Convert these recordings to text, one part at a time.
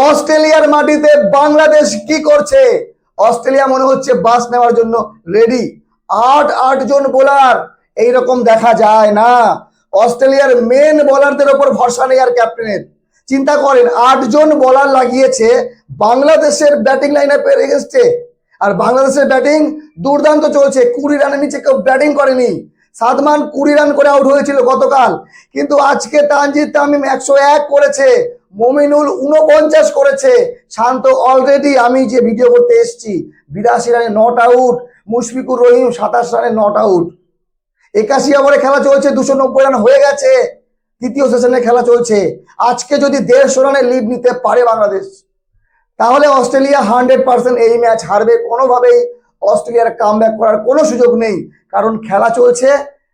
অস্ট্রেলিয়ার মাটিতে বাংলাদেশ কি করছে? অস্ট্রেলিয়া মনে হচ্ছে বাস নেওয়ার জন্য রেডি। আট জন বোলার, এইরকম দেখা যায় না। অস্ট্রেলিয়ার মেন বোলারদের ওপর ভরসা নেই আর ক্যাপ্টেনের। চিন্তা করেন, 8 জন বোলার লাগিয়েছে বাংলাদেশের ব্যাটিং লাইন আপের এগেনস্টে। আর বাংলাদেশের ব্যাটিং দুর্দান্ত চলছে, 20 রানের নিচে কেউ ব্যাটিং করেনি। সাদমান 20 রান করে আউট হয়েছিল গতকাল, কিন্তু আজকে তানজিদ তামিম 101 করেছে, মমিনুল 49 করেছে, শান্ত অলরেডি আমি যে ভিডিও করতে এসেছি 82 রানে নট আউট, মুশফিকুর রহিম 27 রানে নট আউট। 81 ওভারে খেলা চলছে, 290 রান হয়ে গেছে, তৃতীয় সেশনে খেলা চলছে। আজকে যদি 150 রানের লিড নিতে পারে বাংলাদেশ, তাহলে অস্ট্রেলিয়া 100% এই ম্যাচ হারবে। কোনোভাবেই অস্ট্রেলিয়ার কামব্যাক করার কোনো সুযোগ নেই, কারণ খেলা চলছে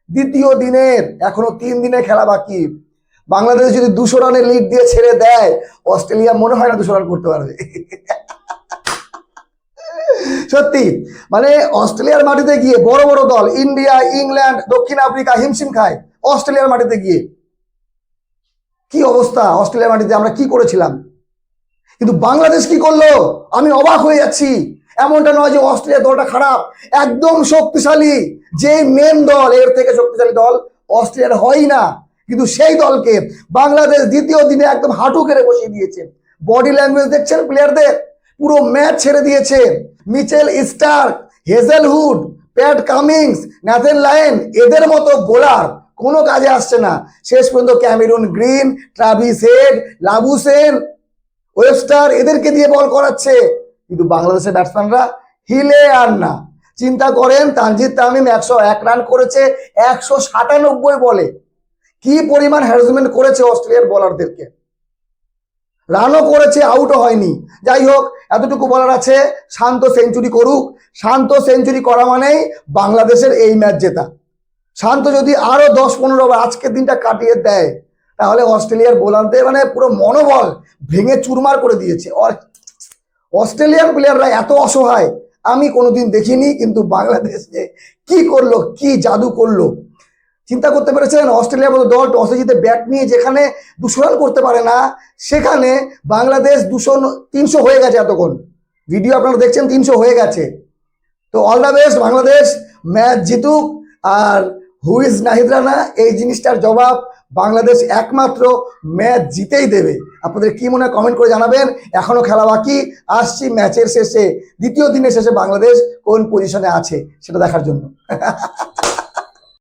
দ্বিতীয় দিনের, এখনো 3 দিনের খেলা বাকি। বাংলাদেশ যদি 200 রানের লিড দিয়ে ছেড়ে দেয়, অস্ট্রেলিয়া মনে হয় না 200 রান করতে পারবে। সত্যি, মানে অস্ট্রেলিয়ার মাটিতে গিয়ে বড় বড় দল ইন্ডিয়া, ইংল্যান্ড, দক্ষিণ আফ্রিকা হিমশিম খায় অস্ট্রেলিয়ার মাটিতে গিয়ে। কি অবস্থা অস্ট্রেলিয়ার মাটিতে, আমরা কি করেছিলাম, কিন্তু বাংলাদেশ কি করলো আমি অবাক হয়ে যাচ্ছি। এমনটা নয় যে অস্ট্রেলিয়া দলটা খারাপ, একদম শক্তিশালী। যে মেন দল, এর থেকে শক্তিশালী দল অস্ট্রেলিয়ার হয়ই না, কিন্তু সেই দলকে বাংলাদেশ দ্বিতীয় দিনে একদম হাঁটু কেড়ে বসিয়ে দিয়েছে। বডি ল্যাঙ্গুয়েজ দেখছেন প্লেয়ারদের, পুরো ম্যাচ ছেড়ে দিয়েছে। Mitchell Starc, Hazlewood, Pat Cummins, Nathan Lyon, এদের মতো বোলার কোনো কাজে আসছে না। শেষ পর্যন্ত Cameron Green, Travis Head, Labuschagne, Webster, এদেরকে দিয়ে বল করাচ্ছে, কিন্তু বাংলাদেশের ব্যাটসম্যানরা হিলে আর না। চিন্তা করেন, তানজিদ তামিম 101 রান করেছে 197 বলে। কি পরিমাণ হ্যারাসমেন্ট করেছে অস্ট্রেলিয়ার বোলারদেরকে, রানও করেছে, আউটও হয়নি। যাই হোক, এতটুকু বলার আছে, শান্ত সেঞ্চুরি করুক। শান্ত সেঞ্চুরি করা মানেই বাংলাদেশের এই ম্যাচ জেতা। শান্ত যদি আরো 10-15 ওভার আজকের দিনটা কাটিয়ে দেয়, তাহলে অস্ট্রেলিয়ার বোলারদের মানে পুরো মনোবল ভেঙে চুরমার করে দিয়েছে। অস্ট্রেলিয়ান প্লেয়াররা এত অসহায় আমি কোনোদিন দেখিনি, কিন্তু বাংলাদেশ যে কি করলো, কি জাদু করলো চিন্তা করতে পেরেছেন? অস্ট্রেলিয়ার মতো দল টসে জিতে ব্যাট নিয়ে যেখানে 200 রান করতে পারে না, সেখানে বাংলাদেশ 300 হয়ে গেছে। এতক্ষণ ভিডিও আপনারা দেখছেন, 300 হয়ে গেছে। তো all the best, Bangladesh match জিতুক। আর হুইজ নাহিদ রানা, এই জিনিসটার জবাব বাংলাদেশ একমাত্র ম্যাচ জিতেই দেবে। আপনাদের কি মনে হয় কমেন্ট করে জানাবেন। এখনো খেলা বাকি, আসছি ম্যাচের শেষে, দ্বিতীয় দিনের শেষে বাংলাদেশ কোন পজিশনে আছে সেটা দেখার জন্য।